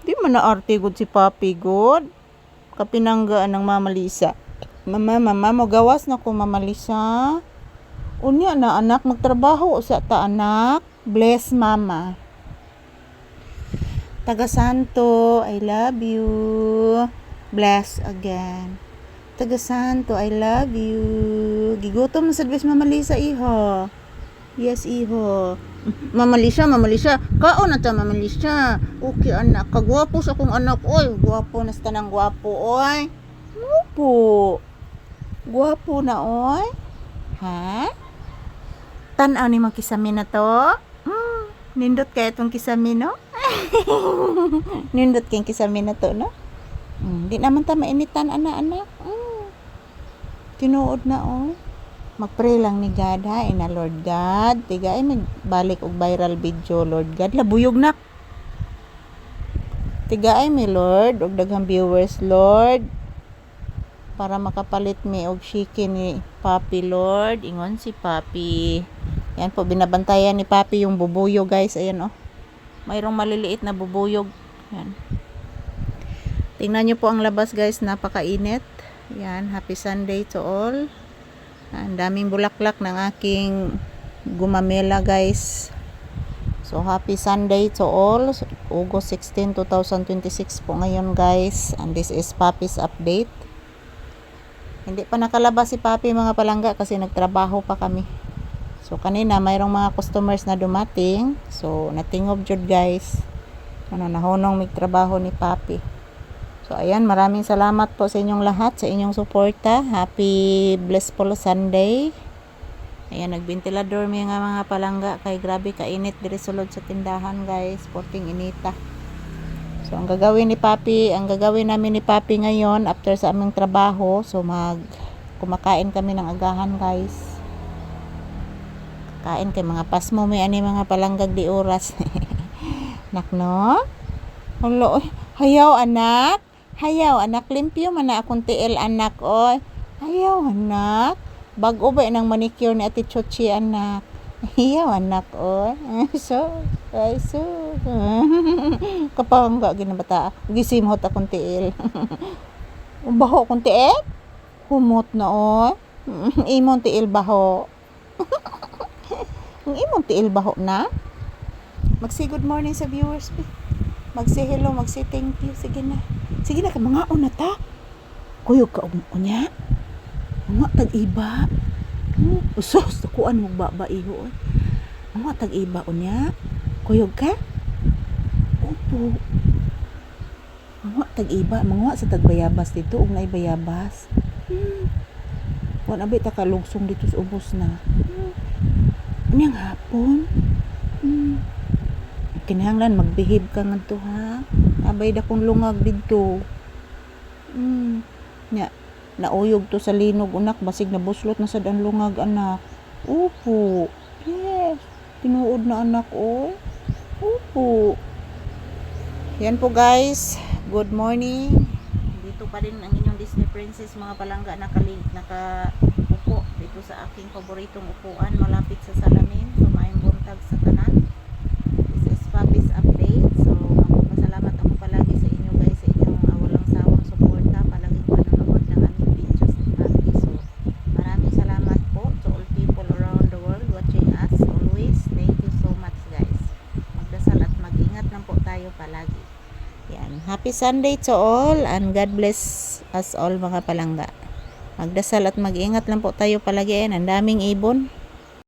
Di man na arte good si Papi good. Kapinanggaan ng Mama Lisa. Mama, mo gawas na ko Mama Lisa. Unya na anak magtrabaho sa ta anak. Bless Mama. Taga Santo, I love you. Bless again. Taga Santo, I love you. Gigutom na sa advice Mama Lisa, iho. Yes, iho. Mama Lisa. Kaon na ta, Mama Lisa. Okay, anak. Kagwapo sa akong anak. Oy, gwapo na sa tanang gwapo, oy. Opo. Gwapo na, oy. Ha? Tanaw ni mga kisami na to. Nindot kaya itong kisami, no? Nindot kayong kisami na to, no? Di naman ta mainitan, anak. Tinuod na, oy. Magpray lang ni God, ha? Ina Lord God. Tiga ay magbalik og viral video, Lord God. Labuyog na. Tiga ay mi Lord, og daghang viewers, Lord. Para makapalit mi og shiki ni Papi, Lord. Ingon si Papi. Yan po, binabantayan ni Papi yung bubuyog, guys. Ayan, oh. Mayroong maliliit na bubuyog. Yan. Tingnan nyo po ang labas, guys. Napakainit. Yan. Happy Sunday to all. Ang daming bulaklak ng aking gumamela, guys. So, happy Sunday to all. August 16, 2026 po ngayon, guys. And this is Papi's update. Hindi pa nakalabas si Papi, mga palangga, kasi nagtrabaho pa kami. So, kanina, mayroong mga customers na dumating. So, natingob jud, guys. Nahunong may trabaho ni Papi. So, ayan, maraming salamat po sa inyong lahat, sa inyong suporta. Happy blissful Sunday. Ayan, nagbentilador may mga palangga. Kay grabe kainit diri sulod sa tindahan, guys. Porting inita. So, ang gagawin namin ni Papi ngayon, after sa aming trabaho, so kumakain kami ng agahan, guys. Kain kay mga pasmo may ani mga palanggag di oras. Nakno? Hello, hayaw anak. Limpyo man na akong tiil, anak, oy. Hayaw, anak. Bago ba ng manicure ni Ate Chochi, anak? Hayaw, anak, oy. So. Kapangga, ginabata. Gisimhot akong tiil. Baho akong tiil? Humot na, oy. Imong tiil baho. Ang imong tiil baho na? Mag-say good morning sa viewers, be. Mag-say hello, mag-say thank you. Sige na, mga una ta. Kuyog ka unya. Mga tag-iba. Usos, takuan mo ba iho. Mga tag-iba unya. Kuyog ka? Opo. Mga tag-iba. Mga sa tagbayabas dito. Ug naay bayabas. Wala ba ta kalugsong dito sa ubos na. Unyang hapon. Kinahanglan magbehave ka ngadto, ha. Abay da kong lungag dito. Nauyog to sa linog, unak, basig na buslot na sad ang lungag, anak. Opo. Yes. Tinuod na, anak, oy. Opo. Yan po, guys. Good morning. Dito pa rin ang inyong Disney Princess, mga palangga, nakaupo dito sa aking paboritong upuan, malapit sa salamin. So, maayong buntag sa tanan. This is Papi's update. So, magpapasalamat ako palagi sa inyo, guys, sa inyong walang sawang suporta, palaging panonood ng aming videos ni Papi. So, maraming salamat po to all people around the world watching us always. Thank you so much, guys. Magdasal at mag-ingat lang po tayo palagi. Yan. Happy Sunday to all and God bless us all, mga palangga. Magdasal at mag-ingat lang po tayo palagi. Ang daming ibon.